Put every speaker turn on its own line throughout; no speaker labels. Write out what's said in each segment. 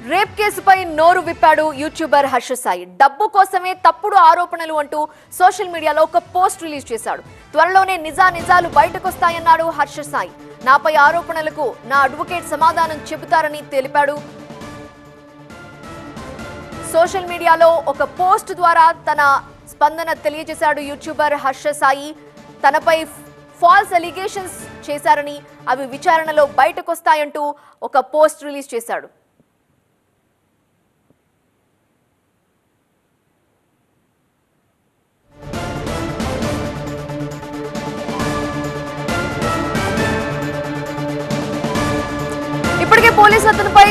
Rape కేసుపై నోరు విప్పాడు YouTuber Harsha Sai. డబ్బు కోసమే తప్పుడు ఆరోపణలు అంటూ సోషల్ మీడియాలో ఒక పోస్ట్ రిలీజ్ చేశాడు. త్వరలోనే నిజాలు బయటకొస్తాయన్నాడు హర్ష సాయి. నాపై ఆరోపణలకు నా అడ్వకేట్ సమాధానం చెబుతారని తెలిపాడు. సోషల్ మీడియాలో ఒక పోస్ట్ ద్వారా తన స్పందన తెలియజేశాడు యూట్యూబర్ హర్ష సాయి. తనపై ఫాల్స్ అలిగేషన్స్ చేశారని, అవి విచారణలో బయటకొస్తాయంటూ ఒక పోస్ట్ రిలీజ్ చేశాడు. ఇప్పటికే పోలీసులు అతనిపై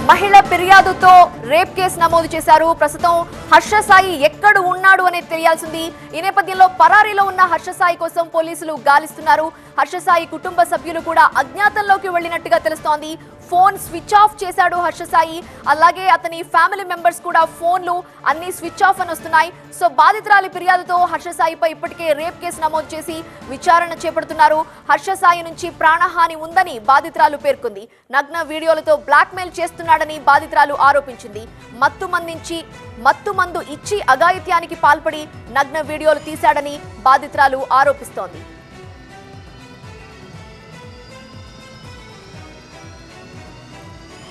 మహిళ ఫిర్యాదుతో రేప్ కేసు నమోదు చేశారు. ప్రస్తుతం హర్ష సాయి ఎక్కడ ఉన్నాడు అనేది తెలియాల్సింది. ఈ నేపథ్యంలో పరారీలో ఉన్న హర్ష సాయి కోసం పోలీసులు గాలిస్తున్నారు. హర్ష సాయి కుటుంబ సభ్యులు కూడా అజ్ఞాతంలోకి వెళ్లినట్టుగా తెలుస్తోంది. ఫోన్ స్విచ్ ఆఫ్ చేశాడు హర్ష సాయి. అలాగే అతని ఫ్యామిలీ మెంబర్స్ కూడా ఫోన్లు అన్ని స్విచ్ ఆఫ్ అని వస్తున్నాయి. సో బాధితురాలి ఫిర్యాదుతో హర్ష సాయిపై ఇప్పటికే రేప్ కేసు నమోదు చేసి విచారణ చేపడుతున్నారు. హర్ష సాయి నుంచి ప్రాణహాని ఉందని బాధితురాలు పేర్కొంది. నగ్న వీడియోలతో బ్లాక్మెయిల్ చేస్తున్నాడని బాధితురాలు ఆరోపించింది. మత్తు మందు ఇచ్చి అఘాయిత్యానికి పాల్పడి నగ్న వీడియోలు తీశాడని బాధితురాలు ఆరోపిస్తోంది.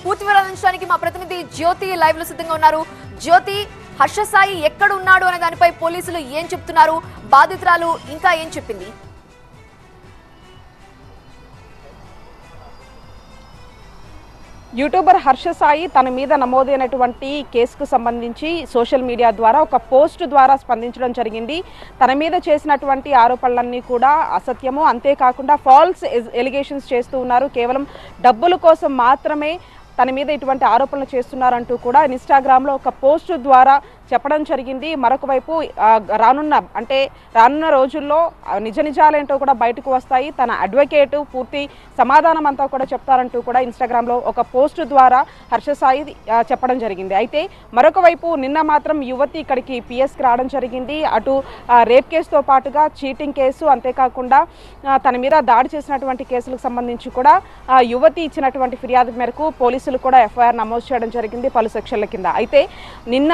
పూర్తి వివరాలు అందించడానికి మా ప్రతినిధి జ్యోతి లైవ్ లో సిద్ధంగా ఉన్నారు. జ్యోతి, హర్ష సాయి ఎక్కడ ఉన్నాడు అనే దానిపై పోలీసులు ఏం చెప్తున్నారు? బాధితురాలు ఇంకా ఏం చెప్పింది?
యూట్యూబర్ హర్ష సాయి తన మీద నమోదైనటువంటి కేసుకు సంబంధించి సోషల్ మీడియా ద్వారా ఒక పోస్ట్ ద్వారా స్పందించడం జరిగింది. తన మీద చేసినటువంటి ఆరోపణలన్నీ కూడా అసత్యము, అంతేకాకుండా ఫాల్స్ ఎలిగేషన్స్ చేస్తూ ఉన్నారు. కేవలం డబ్బుల కోసం మాత్రమే తన మీద ఇటువంటి ఆరోపణలు చేస్తున్నారంటూ కూడా ఇన్స్టాగ్రామ్లో ఒక పోస్ట్ ద్వారా చెప్పడం జరిగింది. మరొక వైపు రానున్న రోజుల్లో నిజాలేంటో కూడా బయటకు వస్తాయి. తన అడ్వకేట్ పూర్తి సమాధానం అంతా కూడా చెప్తారంటూ కూడా ఇన్స్టాగ్రామ్లో ఒక పోస్ట్ ద్వారా హర్ష సాయి చెప్పడం జరిగింది. అయితే మరొక వైపు నిన్న మాత్రం యువతి ఇక్కడికి పిఎస్కి రావడం జరిగింది. అటు రేప్ కేసుతో పాటుగా చీటింగ్ కేసు, అంతేకాకుండా తన మీద దాడి చేసినటువంటి కేసులకు సంబంధించి కూడా యువతి ఇచ్చినటువంటి ఫిర్యాదు మేరకు పోలీసులు కూడా ఎఫ్ఐఆర్ నమోదు చేయడం జరిగింది పలు సెక్షన్ల కింద. అయితే నిన్న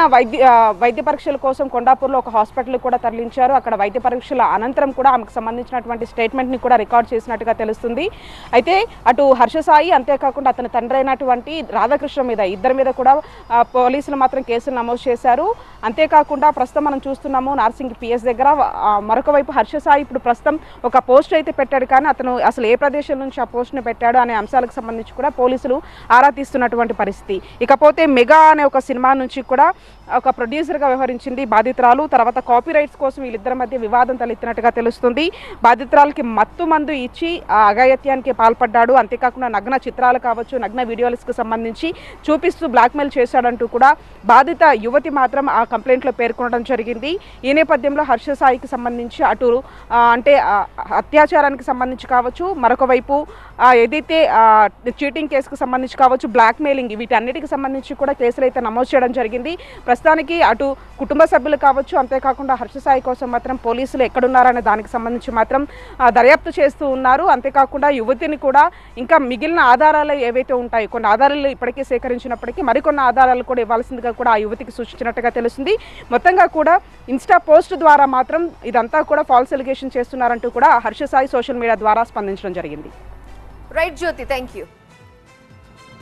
వైద్య పరీక్షల కోసం కొండాపూర్లో ఒక హాస్పిటల్ కూడా తరలించారు. అక్కడ వైద్య పరీక్షల అనంతరం కూడా ఆమెకు సంబంధించినటువంటి స్టేట్మెంట్ని కూడా రికార్డ్ చేసినట్టుగా తెలుస్తుంది. అయితే అటు హర్ష సాయి, అంతేకాకుండా అతని తండ్రి అయినటువంటి రాధాకృష్ణ మీద, ఇద్దరి మీద కూడా పోలీసులు మాత్రం కేసులు నమోదు చేశారు. అంతేకాకుండా ప్రస్తుతం మనం చూస్తున్నాము నార్సింగ్ పిఎస్ దగ్గర. మరొక వైపు హర్ష సాయి ఇప్పుడు ప్రస్తుతం ఒక పోస్ట్ అయితే పెట్టాడు, కానీ అతను అసలు ఏ ప్రదేశం నుంచి ఆ పోస్ట్ని పెట్టాడు అనే అంశాలకు సంబంధించి కూడా పోలీసులు ఆరా తీస్తున్నటువంటి పరిస్థితి. ఇకపోతే మెగా అనే ఒక సినిమా నుంచి కూడా ఒక ప్రొడ్యూసర్గా వ్యవహరించింది బాధితురాలు. తర్వాత కాపీ రైట్స్ కోసం వీళ్ళిద్దరి మధ్య వివాదం తలెత్తినట్టుగా తెలుస్తుంది. బాధితురాలకి మత్తు మందు ఇచ్చి అఘాయిత్యానికి పాల్పడ్డాడు. అంతేకాకుండా నగ్న చిత్రాలు కావచ్చు, నగ్న వీడియోలకు సంబంధించి చూపిస్తూ బ్లాక్మెయిల్ చేశాడంటూ కూడా బాధిత యువతి మాత్రం ఆ కంప్లైంట్లో పేర్కొనడం జరిగింది. ఈ నేపథ్యంలో హర్ష సాయికి సంబంధించి అటు అత్యాచారానికి సంబంధించి కావచ్చు, మరొక వైపు ఏదైతే చీటింగ్ కేసుకు సంబంధించి కావచ్చు, బ్లాక్మెయిలింగ్, వీటన్నిటికి సంబంధించి కూడా కేసులు అయితే నమోదు చేయడం జరిగింది. ప్రస్తుతానికి అటు కుటుంబ సభ్యులు కావచ్చు, అంతేకాకుండా హర్ష సాయి కోసం మాత్రం పోలీసులు ఎక్కడున్నారనే దానికి సంబంధించి మాత్రం దర్యాప్తు చేస్తూ ఉన్నారు. అంతేకాకుండా యువతిని కూడా ఇంకా మిగిలిన ఆధారాలు ఏవైతే ఉంటాయో, కొన్ని ఆధారాలు ఇప్పటికే సేకరించినప్పటికీ మరికొన్ని ఆధారాలు కూడా ఇవ్వాల్సిందిగా కూడా ఆ యువతికి సూచించినట్టుగా తెలుస్తుంది. మొత్తంగా కూడా ఇన్స్టా పోస్ట్ ద్వారా మాత్రం ఇదంతా కూడా ఫాల్స్ ఎలిగేషన్ చేస్తున్నారంటూ కూడా హర్ష సాయి సోషల్ మీడియా ద్వారా స్పందించడం జరిగింది.
Right Jyothi, thank you.